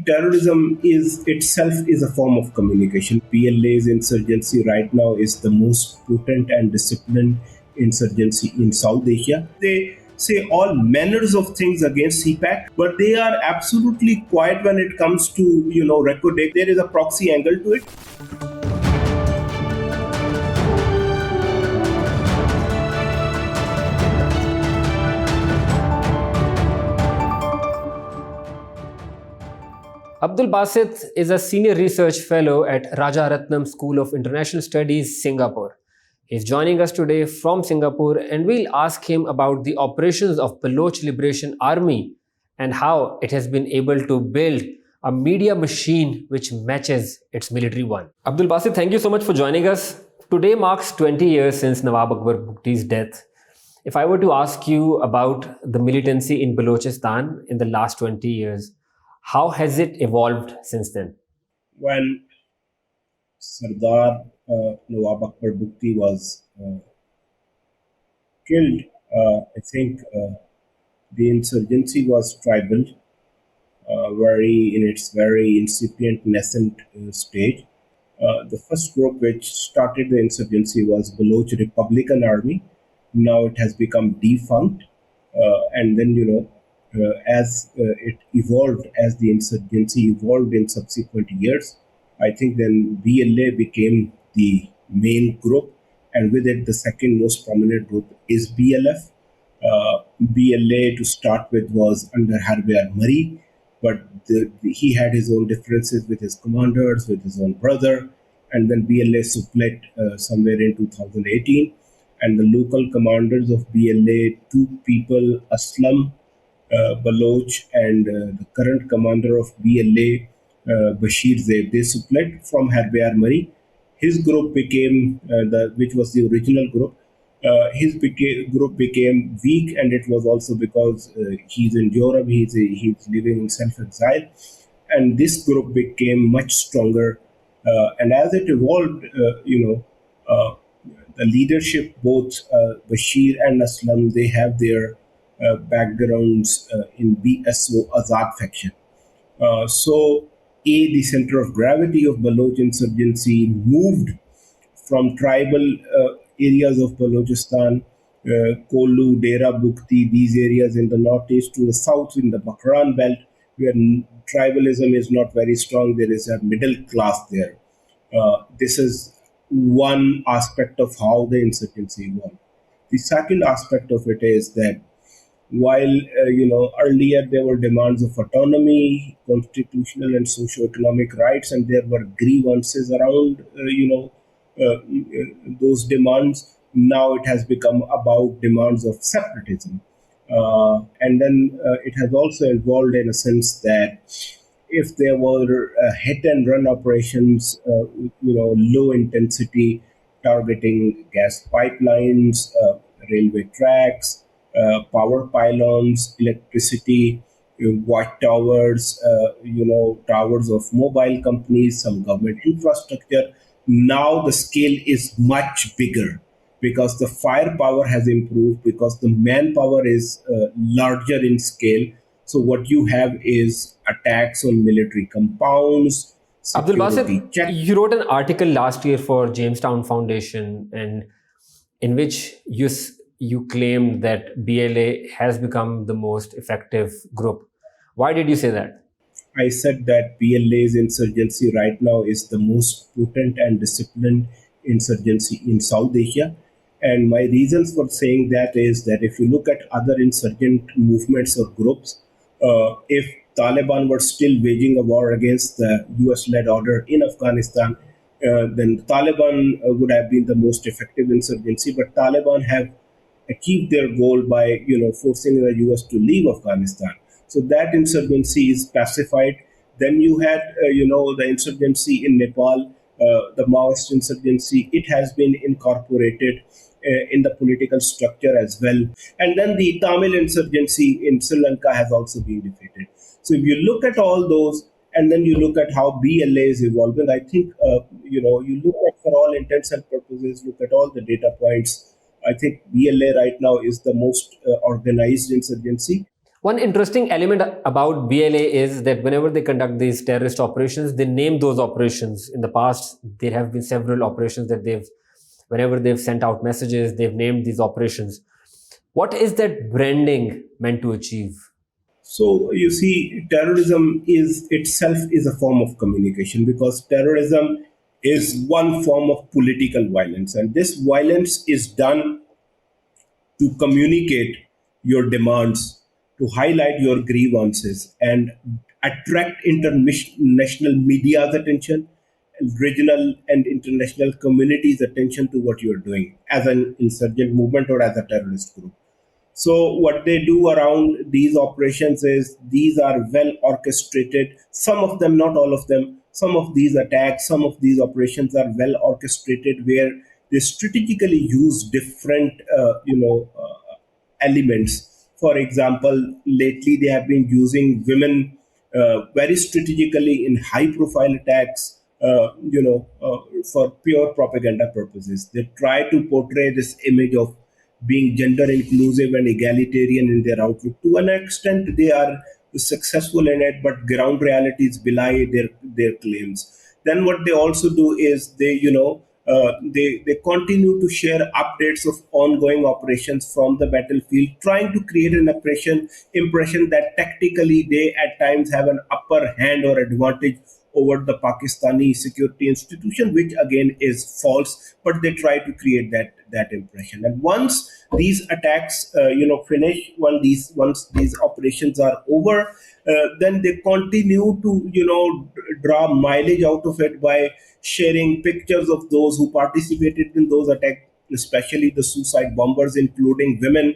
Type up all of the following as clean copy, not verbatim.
terrorism is itself is a form of communication. BLA's insurgency right now is the most potent and disciplined insurgency in South Asia. They say all manners of things against CPAC, but they are absolutely quiet when it comes to, record date. There is a proxy angle to it. Abdul Basit is a senior research fellow at Rajaratnam School of International Studies, Singapore. He's joining us today from Singapore, and we'll ask him about the operations of Baloch Liberation Army and how it has been able to build a media machine which matches its military one. Abdul Basit, thank you so much for joining us. Today marks 20 years since Nawab Akbar Bugti's death. If I were to ask you about the militancy in Balochistan in the last 20 years, how has it evolved since then? When Sardar Nawab Akbar Bugti was killed, I think the insurgency was tribal, in its very incipient, nascent stage. The first group which started the insurgency was Baloch Republican Army. Now it has become defunct, and then as it evolved, as the insurgency evolved in subsequent years, I think then BLA became the main group, and with it, the second most prominent group is BLF. BLA to start with was under Harbiar Mari, but he had his own differences with his commanders, with his own brother, and then BLA split somewhere in 2018, and the local commanders of BLA, two people, Aslam Baloch and the current commander of BLA, Bashir Zaid, they split from Harbiar Mari. His group became, which was the original group, group became weak, and it was also because he's in Europe, he's living in self-exile, and this group became much stronger. And as it evolved, the leadership, both Bashir and Aslam, they have their backgrounds in BSO Azad faction. The center of gravity of Baloch insurgency moved from tribal areas of Balochistan, Kolu, Dera, Bukti, these areas in the northeast, to the south in the Bakran belt, where tribalism is not very strong. There is a middle class there. This is one aspect of how the insurgency evolved. The second aspect of it is that while earlier there were demands of autonomy, constitutional and socio-economic rights, and there were grievances around those demands, now it has become about demands of separatism, and then it has also evolved in a sense that if there were hit and run operations, low intensity, targeting gas pipelines, railway tracks, power pylons, electricity, watchtowers, towers of mobile companies, some government infrastructure. Now the scale is much bigger because the firepower has improved, because the manpower is larger in scale. So what you have is attacks on military compounds. Abdul Basit, you wrote an article last year for Jamestown Foundation, and in which you claimed that BLA has become the most effective group. Why did you say that? I said that BLA's insurgency right now is the most potent and disciplined insurgency in South Asia. And my reasons for saying that is that if you look at other insurgent movements or groups, if Taliban were still waging a war against the US-led order in Afghanistan, then Taliban would have been the most effective insurgency. But Taliban have achieved their goal by forcing the US to leave Afghanistan. So that insurgency is pacified. Then you had the insurgency in Nepal, the Maoist insurgency. It has been incorporated in the political structure as well. And then the Tamil insurgency in Sri Lanka has also been defeated. So if you look at all those, and then you look at how BLA is evolving, I think you look at, for all intents and purposes, look at all the data points. I think BLA right now is the most organized insurgency. One interesting element about BLA is that whenever they conduct these terrorist operations, they name those operations. In the past, there have been several operations that whenever they've sent out messages, they've named these operations. What is that branding meant to achieve? So you see, terrorism is itself is a form of communication, because terrorism is one form of political violence, and this violence is done to communicate your demands, to highlight your grievances, and attract international media's attention, regional and international communities' attention to what you're doing as an insurgent movement or as a terrorist group. So what they do around these operations is these are well orchestrated. Some of them, not all of them. Some of these attacks, some of these operations are well orchestrated, where they strategically use different, elements. For example, lately they have been using women very strategically in high-profile attacks. For pure propaganda purposes, they try to portray this image of being gender inclusive and egalitarian in their outlook. To an extent, they are successful in it, but ground realities belie their claims. Then what they also do is they continue to share updates of ongoing operations from the battlefield, trying to create an impression that tactically they at times have an upper hand or advantage over the Pakistani security institution, which again is false. But they try to create that impression. And once these attacks, finish, once these operations are over, then they continue to draw mileage out of it by sharing pictures of those who participated in those attacks, especially the suicide bombers, including women.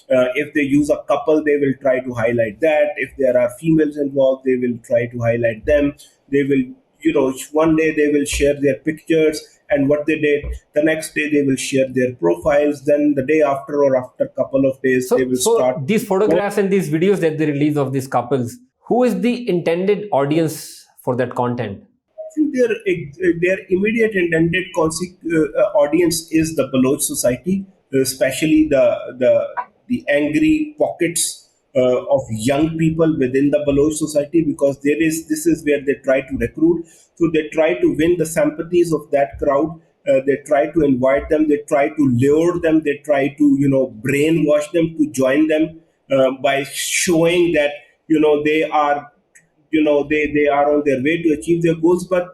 If they use a couple, they will try to highlight that. If there are females involved, they will try to highlight them. They will, one day they will share their pictures and what they did. The next day they will share their profiles. Then the day after, or after a couple of days, they will start. These photographs and these videos that they release of these couples, who is the intended audience for that content? I think their immediate intended audience is the Baloch society, especially the angry pockets of young people within the Baloch society, because this is where they try to recruit. So they try to win the sympathies of that crowd. They try to invite them. They try to lure them. They try to brainwash them to join them by showing that they are they are on their way to achieve their goals. But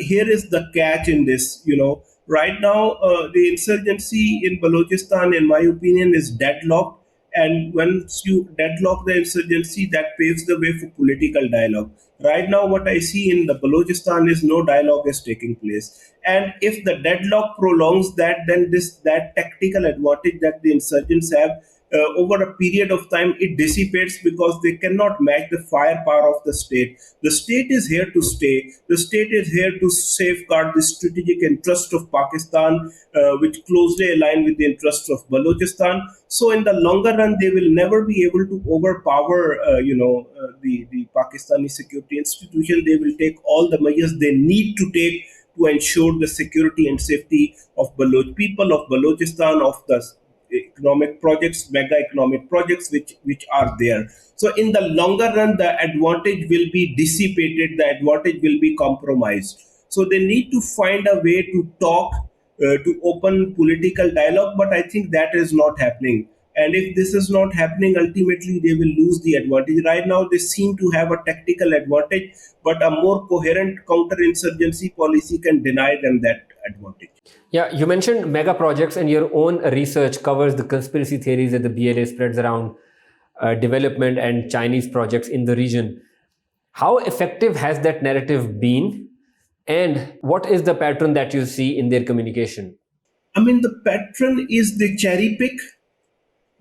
here is the catch in this. Right now, the insurgency in Balochistan, in my opinion, is deadlocked. And once you deadlock the insurgency, that paves the way for political dialogue. Right now, what I see in the Balochistan is no dialogue is taking place. And if the deadlock prolongs that, then that tactical advantage that the insurgents have over a period of time, it dissipates, because they cannot match the firepower of the state. The state is here to stay. The state is here to safeguard the strategic interest of Pakistan, which closely align with the interests of Balochistan. So in the longer run, they will never be able to overpower, the Pakistani security institution. They will take all the measures they need to take to ensure the security and safety of Baloch people, of Balochistan, of the economic projects, mega economic projects which are there. So in the longer run, the advantage will be dissipated, the advantage will be compromised. So they need to find a way to talk, to open political dialogue, but I think that is not happening. And if this is not happening, ultimately they will lose the advantage. Right now, they seem to have a tactical advantage, but a more coherent counterinsurgency policy can deny them that advantage. Yeah, you mentioned mega projects, and your own research covers the conspiracy theories that the BLA spreads around development and Chinese projects in the region. How effective has that narrative been? And what is the pattern that you see in their communication? I mean, the pattern is they cherry pick.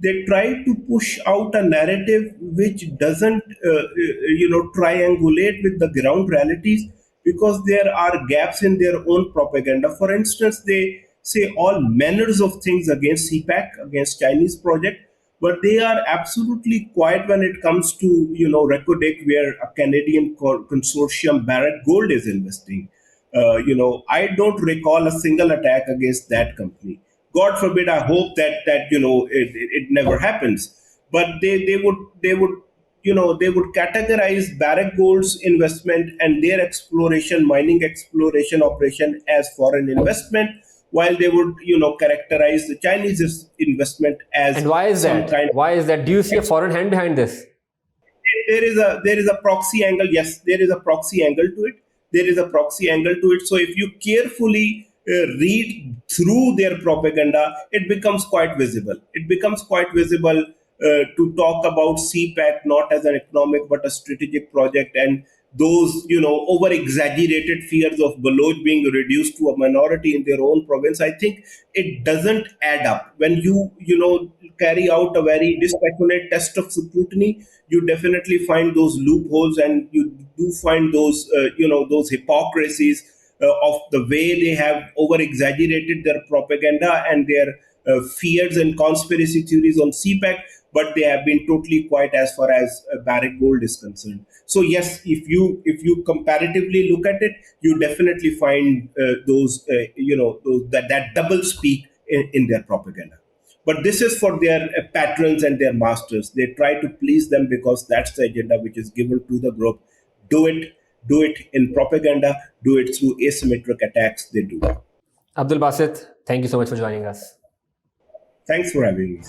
They try to push out a narrative which doesn't, triangulate with the ground realities, because there are gaps in their own propaganda. For instance, they say all manners of things against CPAC, against Chinese project, but they are absolutely quiet when it comes to Recordec, where a Canadian consortium Barrick Gold is investing. I don't recall a single attack against that company. God forbid. I hope that it never happens. But they would they would categorize Barrick Gold's investment and their exploration, mining exploration operation as foreign investment, while they would characterize the Chinese investment as And why is some that? kind Why is that? Do you see a of foreign hand behind this? there is a proxy angle. Yes, there is a proxy angle to it. There is a proxy angle to it. So if you carefully read through their propaganda, it becomes quite visible. It becomes quite visible to talk about CPAC not as an economic but a strategic project, and those over exaggerated fears of Baloch being reduced to a minority in their own province. I think it doesn't add up when you carry out a very dispassionate test of scrutiny. You definitely find those loopholes, and you do find those hypocrisies of the way they have over exaggerated their propaganda and their fears and conspiracy theories on CPAC, but they have been totally quiet as far as Barrick Gold is concerned. So yes, if you comparatively look at it, you definitely find that double speak in their propaganda. But this is for their patrons and their masters. They try to please them because that's the agenda which is given to the group. Do it in propaganda, do it through asymmetric attacks. They do that. Abdul Basit, thank you so much for joining us. Thanks for having me.